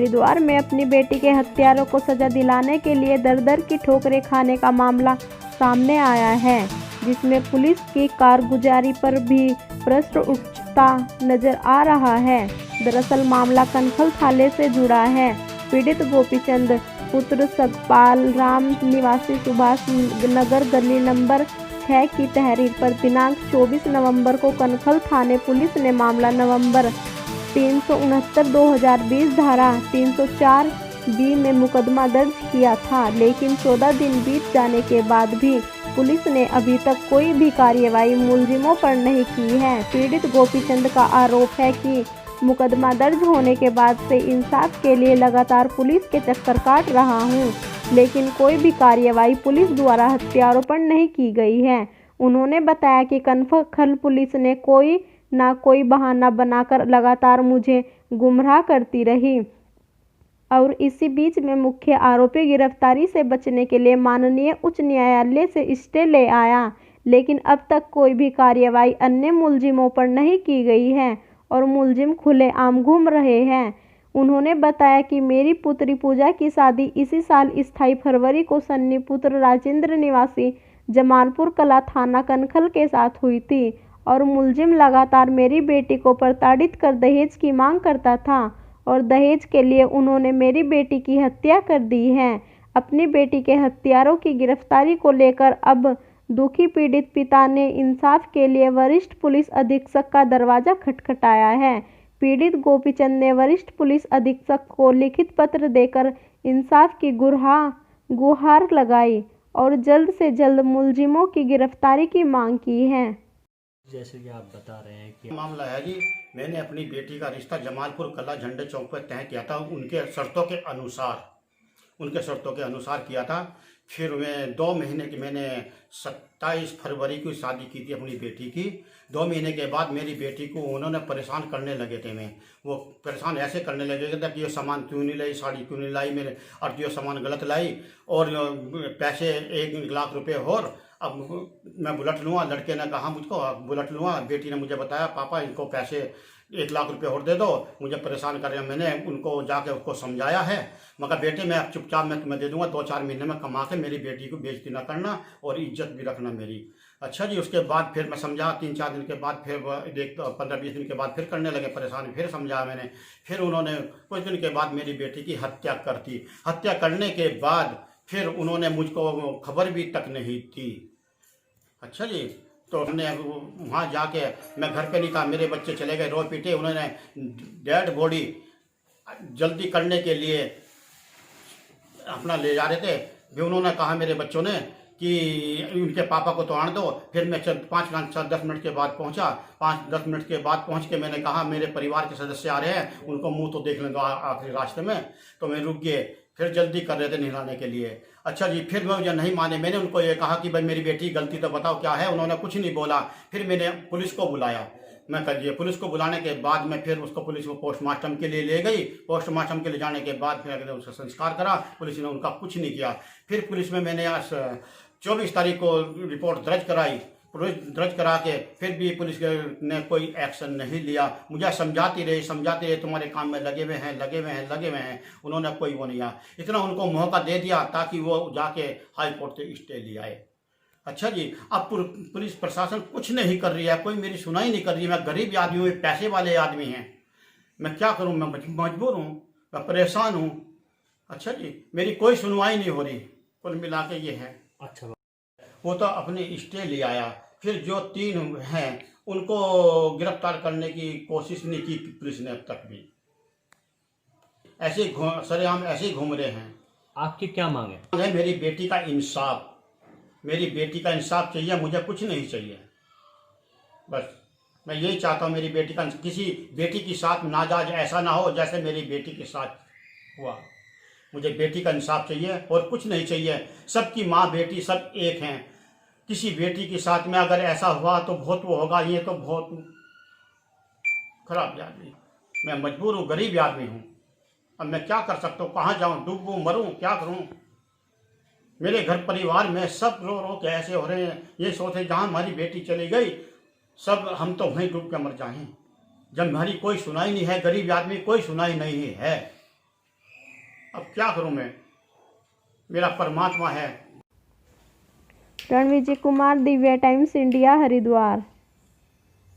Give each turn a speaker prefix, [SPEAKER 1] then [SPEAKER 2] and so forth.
[SPEAKER 1] हरिद्वार में अपनी बेटी के हत्यारों को सजा दिलाने के लिए दर-दर की ठोकरें खाने का मामला सामने आया है, जिसमें पुलिस की कारगुजारी पर भी प्रश्न उठता नजर आ रहा है। दरअसल मामला कनखल थाने से जुड़ा है। पीड़ित गोपीचंद पुत्र सतपाल राम निवासी सुभाष नगर गली नंबर 6 की तहरीर पर दिनांक 24 नवंबर को कनखल थाने पुलिस ने मामला नवंबर 369/2020 धारा 304 बी में मुकदमा दर्ज किया था, लेकिन 14 दिन बीत जाने के बाद भी पुलिस ने अभी तक कोई भी कार्रवाई मुलजिमों पर नहीं की है। पीड़ित गोपीचंद का आरोप है कि मुकदमा दर्ज होने के बाद से इंसाफ के लिए लगातार पुलिस के चक्कर काट रहा हूं, लेकिन कोई भी कार्रवाई पुलिस द्वारा हत्यारों पर नहीं की गई है। उन्होंने बताया कि कनखल पुलिस ने कोई ना कोई बहाना बनाकर लगातार मुझे गुमराह करती रही और इसी बीच में मुख्य आरोपी गिरफ्तारी से बचने के लिए माननीय उच्च न्यायालय से स्टे ले आया, लेकिन अब तक कोई भी कार्रवाई अन्य मुलजिमों पर नहीं की गई है और मुलजिम खुलेआम घूम रहे हैं। उन्होंने बताया कि मेरी पुत्री पूजा की शादी इसी साल 28 फरवरी को सन्नी पुत्र राजेंद्र निवासी जमालपुर कला थाना कनखल के साथ हुई थी और मुलजिम लगातार मेरी बेटी को प्रताड़ित कर दहेज की मांग करता था और दहेज के लिए उन्होंने मेरी बेटी की हत्या कर दी है। अपनी बेटी के हत्यारों की गिरफ्तारी को लेकर अब दुखी पीड़ित पिता ने इंसाफ के लिए वरिष्ठ पुलिस अधीक्षक का दरवाजा खटखटाया है। पीड़ित गोपीचंद ने वरिष्ठ पुलिस अधीक्षक को लिखित पत्र देकर इंसाफ की गुहार लगाई और जल्द से जल्द मुलजिमों की गिरफ्तारी की मांग की है।
[SPEAKER 2] जैसे कि आप बता रहे हैं कि
[SPEAKER 3] मामला है जी, मैंने अपनी बेटी का रिश्ता जमालपुर कला झंडे चौक पर तय किया था, उनके शर्तों के अनुसार किया था। फिर मैं 2 महीने की मैंने 27 फरवरी को शादी की थी अपनी बेटी की। 2 महीने के बाद मेरी बेटी को उन्होंने परेशान करने लगे थे। वो परेशान ऐसे करने लगे थे कि ये सामान क्यों नहीं लाई, साड़ी क्यों नहीं लाई, मेरे और ये सामान गलत लाई और पैसे 1 लाख रुपए और अब मैं बुलेट लूँगा। लड़के ने कहा मुझको बुलेट लूँगा, बेटी ने मुझे बताया पापा इनको पैसे 1 लाख रुपए और दे दो, मुझे परेशान कर रहे हैं। मैंने उनको जाके उसको समझाया है, मगर बेटे मैं चुपचाप मैं तुम्हें दे दूंगा, 2-4 महीने में कमा के मेरी बेटी को बेइज्जती ना करना और इज्जत भी रखना मेरी। अच्छा जी, उसके बाद फिर मैं समझा, 3-4 दिन के बाद फिर 15-20 दिन के बाद फिर करने लगे परेशान। फिर समझाया मैंने, फिर उन्होंने कुछ दिन के बाद मेरी बेटी की हत्या कर दी। हत्या करने के बाद फिर उन्होंने मुझको खबर भी तक नहीं दी। अच्छा जी, तो हमने वहाँ जाके मैं घर पे नहीं था, मेरे बच्चे चले गए रो पीटे। उन्होंने डेड बॉडी जल्दी करने के लिए अपना ले जा रहे थे, भी उन्होंने कहा मेरे बच्चों ने कि उनके पापा को तो आने दो। फिर मैं 5-10 मिनट के बाद पहुंचा। 5-10 मिनट के बाद पहुंच के मैंने कहा मेरे परिवार के सदस्य आ रहे हैं, उनको मुंह तो देख लें दो आखिरी रास्ते में। तो मैं रुक गए, फिर जल्दी कर रहे थे नहलाने के लिए। अच्छा जी, फिर मुझे नहीं माने। मैंने उनको ये कहा कि भाई मेरी बेटी गलती तो बताओ क्या है। उन्होंने कुछ नहीं बोला। फिर मैंने पुलिस को बुलाया, मैं कर दिया। पुलिस को बुलाने के बाद मैं फिर उसको पुलिस को पोस्टमार्टम के लिए ले गई। पोस्टमार्टम के लिए जाने के बाद फिर उसका संस्कार करा। पुलिस ने उनका कुछ नहीं किया। फिर पुलिस में मैंने 24 तारीख को रिपोर्ट दर्ज कराई। दर्ज करा के फिर भी पुलिस ने कोई एक्शन नहीं लिया। मुझे समझाती रही तुम्हारे काम में लगे हुए हैं। उन्होंने कोई वो नहीं आया। इतना उनको मौका दे दिया ताकि वो जाके हाई कोर्ट से स्टे ले आए। अच्छा जी, अब पुलिस प्रशासन कुछ नहीं कर रही है, कोई मेरी सुनाई नहीं कर रही है। मैं गरीब आदमी हूँ, पैसे वाले आदमी हैं, मैं क्या करूँ? मैं मजबूर हूँ, मैं परेशान हूँ। अच्छा जी, मेरी कोई सुनवाई नहीं हो रही। कुल मिला के ये है।
[SPEAKER 2] अच्छा,
[SPEAKER 3] वो तो अपने स्टे ले आया। फिर जो 3 हैं उनको गिरफ्तार करने की कोशिश नहीं की पुलिस ने अब तक भी। ऐसे सरेआम ऐसे ही घूम रहे हैं।
[SPEAKER 2] आपकी क्या मांग है?
[SPEAKER 3] मेरी बेटी का इंसाफ, मेरी बेटी का इंसाफ चाहिए, मुझे कुछ नहीं चाहिए। बस मैं यही चाहता हूँ, मेरी बेटी का, किसी बेटी के साथ नाजायज ऐसा ना हो जैसे मेरी बेटी के साथ हुआ। मुझे बेटी का इंसाफ चाहिए और कुछ नहीं चाहिए। सबकी माँ बेटी सब एक हैं। किसी बेटी के साथ में अगर ऐसा हुआ तो बहुत वो होगा, ये तो बहुत खराब आदमी। मैं मजबूर हूँ, गरीब आदमी हूँ। अब मैं क्या कर सकता हूँ? कहाँ जाऊँ? डूबूँ, मरूँ, क्या करूँ? मेरे घर परिवार में सब रो रो के ऐसे हो रहे हैं। ये सोचे जहाँ हमारी बेटी चली गई सब हम तो वहीं डूब के मर जाएं। जब हमारी कोई सुनाई नहीं है, गरीब आदमी कोई सुनाई नहीं है। अब क्या करूं मैं, मेरा परमात्मा है।
[SPEAKER 1] Ranvijay Kumar, Divya times India, Haridwar.